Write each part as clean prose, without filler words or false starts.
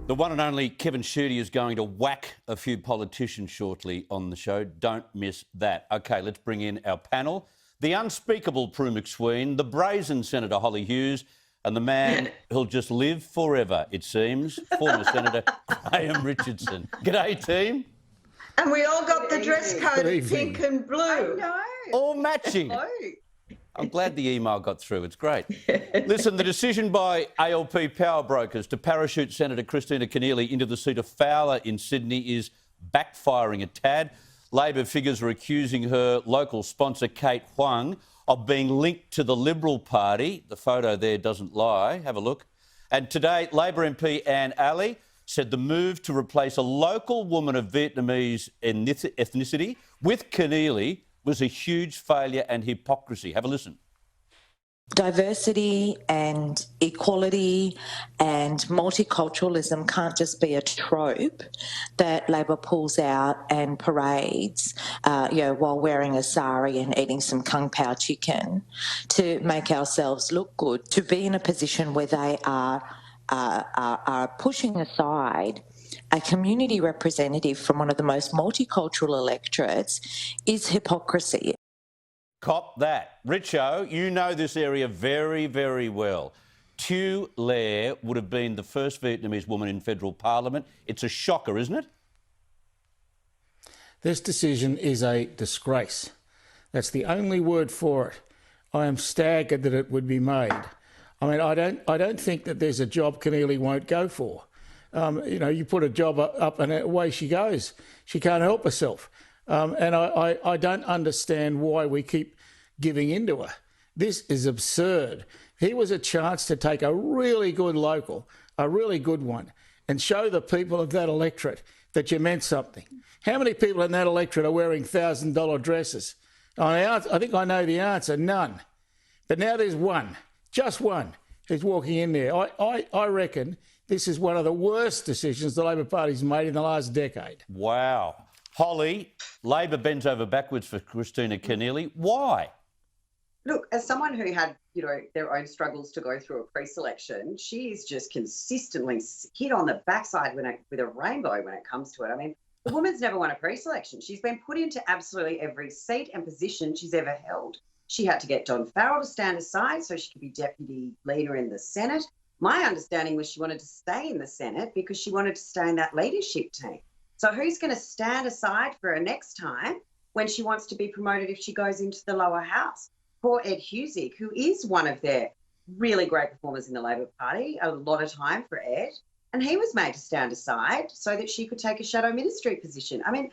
The one and only Kevin Shooty is going to whack a few politicians shortly on the show. Don't miss that. OK, let's bring in our panel. The unspeakable Prue McSween, the brazen Senator Hollie Hughes, and the man who'll just live forever, it seems, former Senator Graham Richardson. G'day, team. And we all got the dress code of pink and blue. I know. All matching. I'm glad the email got through. It's great. Listen, the decision by ALP power brokers to parachute Senator Kristina Keneally into the seat of Fowler in Sydney is backfiring a tad. Labor figures are accusing her local sponsor, Kate Huang, of being linked to the Liberal Party. The photo there doesn't lie. Have a look. And today, Labor MP Anne Alley said the move to replace a local woman of Vietnamese ethnicity with Keneally was a huge failure and hypocrisy. Have a listen. Diversity and equality and multiculturalism can't just be a trope that Labor pulls out and parades, while wearing a sari and eating some kung pao chicken to make ourselves look good. To be in a position where they are pushing aside a community representative from one of the most multicultural electorates is hypocrisy. Cop that. Richo, you know this area very, very well. Tu Le would have been the first Vietnamese woman in federal parliament. It's a shocker, isn't it? This decision is a disgrace. That's the only word for it. I am staggered that it would be made. I mean, I don't think that there's a job Keneally won't go for. You put a job up and away she goes. She can't help herself. And I don't understand why we keep giving in to her. This is absurd. Here was a chance to take a really good local, a really good one, and show the people of that electorate that you meant something. How many people in that electorate are wearing $1,000 dresses? I think I know the answer, none. But now there's one, just one, who's walking in there. I reckon this is one of the worst decisions the Labor Party's made in the last decade. Wow. Hollie, Labor bends over backwards for Kristina Keneally. Why? Look, as someone who had, their own struggles to go through a pre-selection, she's just consistently hit on the backside with a rainbow when it comes to it. I mean, the woman's never won a pre-selection. She's been put into absolutely every seat and position she's ever held. She had to get Don Farrell to stand aside so she could be deputy leader in the Senate. My understanding was she wanted to stay in the Senate because she wanted to stay in that leadership team. So who's going to stand aside for her next time when she wants to be promoted if she goes into the lower house? Poor Ed Hughesy, who is one of their really great performers in the Labor Party, a lot of time for Ed, and he was made to stand aside so that she could take a shadow ministry position. I mean,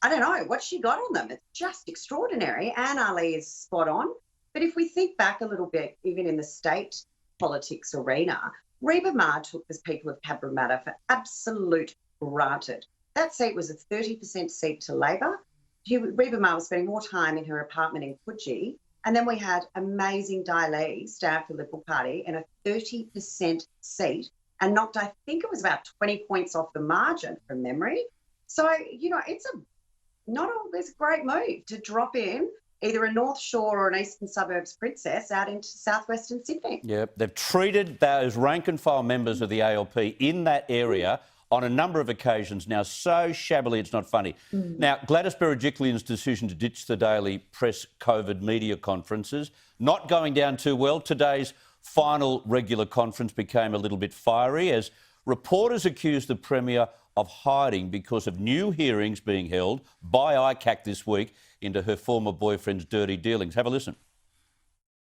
I don't know what she got on them. It's just extraordinary. Anne Ali is spot on. But if we think back a little bit, even in the state politics arena, Reba Ma took the people of Cabramatta for absolute granted. That seat was a 30% seat to Labor. Reba Ma was spending more time in her apartment in Coogee. And then we had amazing Di Lee stand for the Liberal Party in a 30% seat and knocked, I think it was about 20 points off the margin from memory. So, it's a great move to drop in either a North Shore or an Eastern Suburbs princess out into southwestern Sydney. Yeah, they've treated those rank and file members of the ALP in that area on a number of occasions now so shabbily it's not funny. Now, Gladys Berejiklian's decision to ditch the daily press COVID media conferences, not going down too well. Today's final regular conference became a little bit fiery as reporters accused the Premier of hiding because of new hearings being held by ICAC this week into her former boyfriend's dirty dealings. Have a listen.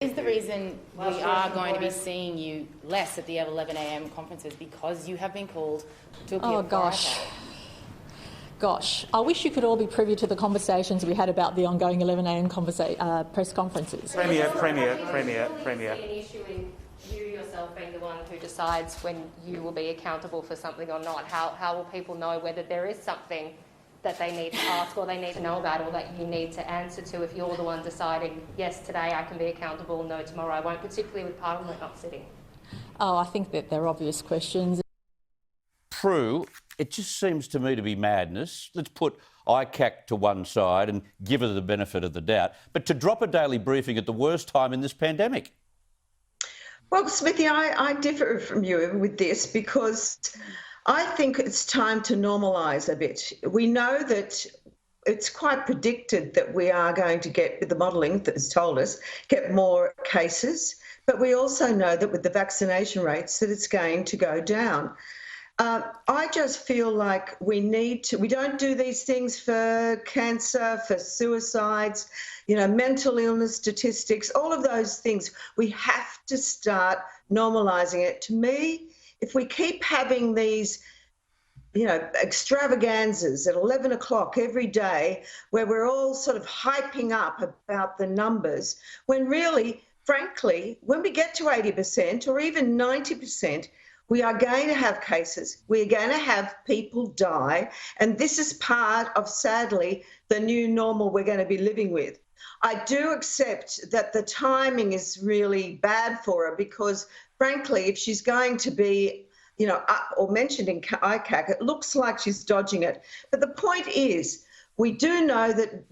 Is the reason we are going to be seeing you less at the 11 a.m. conferences because you have been called to appear? Oh, gosh. I wish you could all be privy to the conversations we had about the ongoing 11 a.m. press conferences. Premier. An issue in you yourself being the one who decides when you will be accountable for something or not. How will people know whether there is something that they need to ask or they need to know about or that you need to answer to if you're the one deciding, yes, today I can be accountable, no, tomorrow I won't, particularly with Parliament not sitting? Oh, I think that they're obvious questions. Prue, it just seems to me to be madness. Let's put ICAC to one side and give her the benefit of the doubt. But to drop a daily briefing at the worst time in this pandemic. Well, Smithy, I differ from you with this because I think it's time to normalise a bit. We know that it's quite predicted that we are going to get, with the modelling that has told us, get more cases. But we also know that with the vaccination rates that it's going to go down. I just feel like we don't do these things for cancer, for suicides, mental illness statistics, all of those things. We have to start normalising it. To me, if we keep having these, extravaganzas at 11 o'clock every day where we're all sort of hyping up about the numbers, when really, frankly, when we get to 80% or even 90%, we are going to have cases. We're going to have people die. And this is part of, sadly, the new normal we're going to be living with. I do accept that the timing is really bad for her because, frankly, if she's going to be, or mentioned in ICAC, it looks like she's dodging it. But the point is, we do know that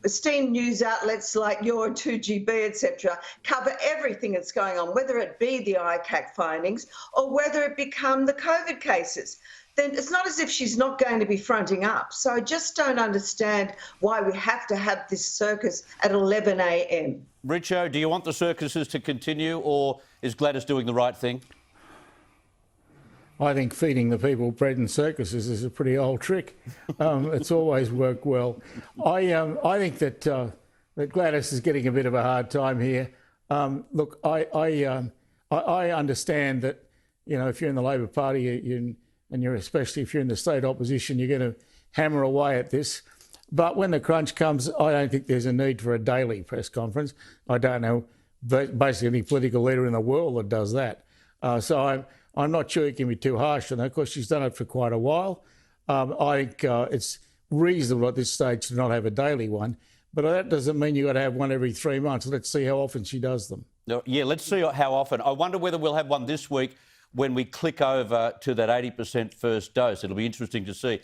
esteemed news outlets like your 2GB, etc., cover everything that's going on, whether it be the ICAC findings or whether it become the COVID cases. Then it's not as if she's not going to be fronting up. So I just don't understand why we have to have this circus at 11 a.m. Richo, do you want the circuses to continue, or is Gladys doing the right thing? I think feeding the people bread and circuses is a pretty old trick. It's always worked well. I think that Gladys is getting a bit of a hard time here. Look, I understand that if you're in the Labor Party and especially if you're in the state opposition, you're going to hammer away at this. But when the crunch comes, I don't think there's a need for a daily press conference. I don't know basically any political leader in the world that does that. So I'm not sure you can be too harsh on her because she's done it for quite a while. I think it's reasonable at this stage to not have a daily one, but that doesn't mean you've got to have one every 3 months. Let's see how often she does them. Yeah, let's see how often. I wonder whether we'll have one this week when we click over to that 80% first dose. It'll be interesting to see.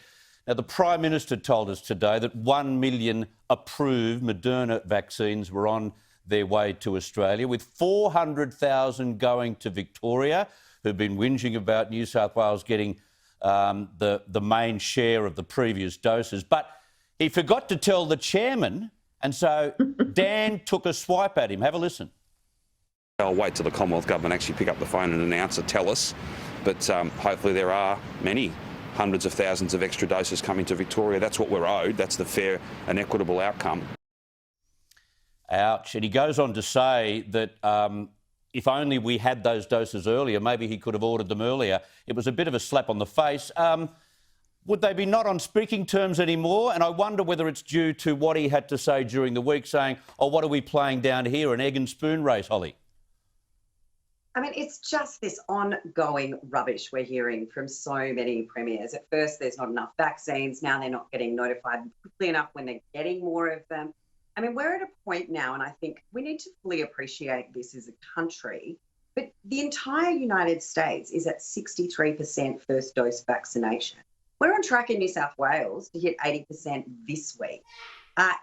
Now, the Prime Minister told us today that 1 million approved Moderna vaccines were on their way to Australia, with 400,000 going to Victoria, who've been whinging about New South Wales getting the main share of the previous doses. But he forgot to tell the chairman, and so Dan took a swipe at him. Have a listen. I'll wait till the Commonwealth Government actually pick up the phone and announce it, tell us. But hopefully there are many hundreds of thousands of extra doses coming to Victoria. That's what we're owed. That's the fair and equitable outcome. Ouch. And he goes on to say that if only we had those doses earlier, maybe he could have ordered them earlier. It was a bit of a slap on the face. Would they be not on speaking terms anymore? And I wonder whether it's due to what he had to say during the week, saying, oh, what are we playing down here, an egg and spoon race, Hollie? I mean, it's just this ongoing rubbish we're hearing from so many premiers. At first, there's not enough vaccines. Now they're not getting notified quickly enough when they're getting more of them. I mean, we're at a point now, and I think we need to fully appreciate this as a country, but the entire United States is at 63% first dose vaccination. We're on track in New South Wales to hit 80% this week.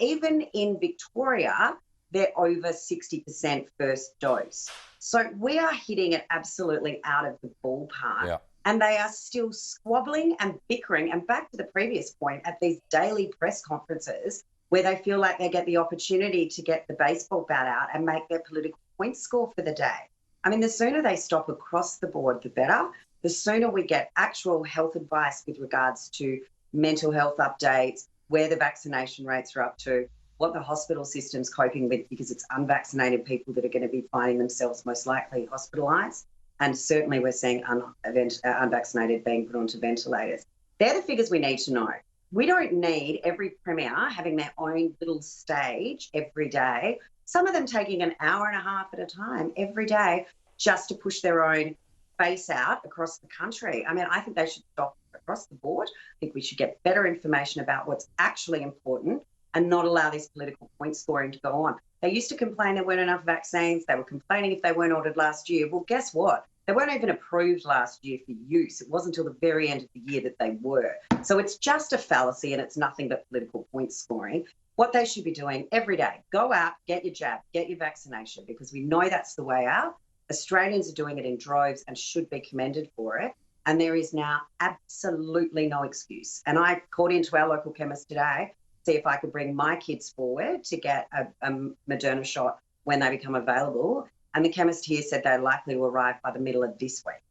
Even in Victoria, they're over 60% first dose. So we are hitting it absolutely out of the ballpark. Yeah. And they are still squabbling and bickering. And back to the previous point, at these daily press conferences where they feel like they get the opportunity to get the baseball bat out and make their political point score for the day. I mean, the sooner they stop across the board, the better. The sooner we get actual health advice with regards to mental health updates, where the vaccination rates are up to, what the hospital system's coping with, because it's unvaccinated people that are going to be finding themselves most likely hospitalised. And certainly we're seeing unvaccinated being put onto ventilators. They're the figures we need to know. We don't need every premier having their own little stage every day, some of them taking an hour and a half at a time every day just to push their own face out across the country. I mean, I think they should stop across the board. I think we should get better information about what's actually important and not allow this political point scoring to go on. They used to complain there weren't enough vaccines. They were complaining if they weren't ordered last year. Well, guess what? They weren't even approved last year for use. It wasn't until the very end of the year that they were. So it's just a fallacy and it's nothing but political point scoring. What they should be doing every day, go out, get your jab, get your vaccination, because we know that's the way out. Australians are doing it in droves and should be commended for it. And there is now absolutely no excuse. And I called into our local chemist today, see if I could bring my kids forward to get a Moderna shot when they become available. And the chemist here said they're likely to arrive by the middle of this week.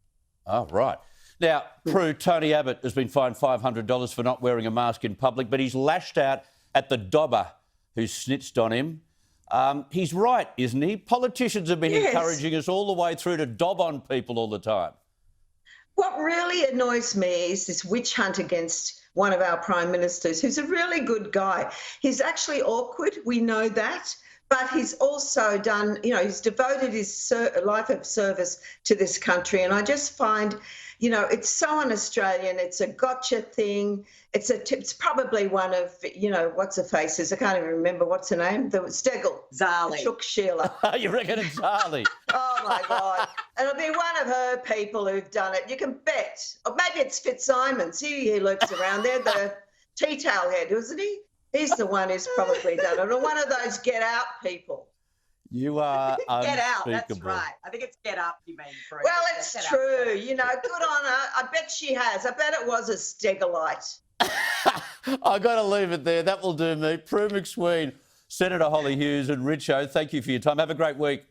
Oh, right. Now, Prue, Tony Abbott has been fined $500 for not wearing a mask in public, but he's lashed out at the dobber who snitched on him. He's right, isn't he? Politicians have been encouraging us all the way through to dob on people all the time. What really annoys me is this witch hunt against one of our prime ministers, who's a really good guy. He's actually awkward, we know that, but he's also done, he's devoted his life of service to this country. And I just find, it's so un-Australian. It's a gotcha thing. It's probably one of, what's her faces? I can't even remember what's her name. The Stegel. Zali. Shook Sheila. You reckon it's Zali? Oh, my God. And it'll be one of her people who've done it. You can bet. Or maybe it's Fitzsimons. He lurks around there, the tea-towel head, isn't he? He's the one who's probably done it. Or one of those get-out people. You are Get out, that's unspeakable. right. I think it's get up, you mean. Well, it's true. Good on her. I bet she has. I bet it was a Stegelite. I've got to leave it there. That will do me. Prue McSween, Senator Hollie Hughes and Richo, thank you for your time. Have a great week.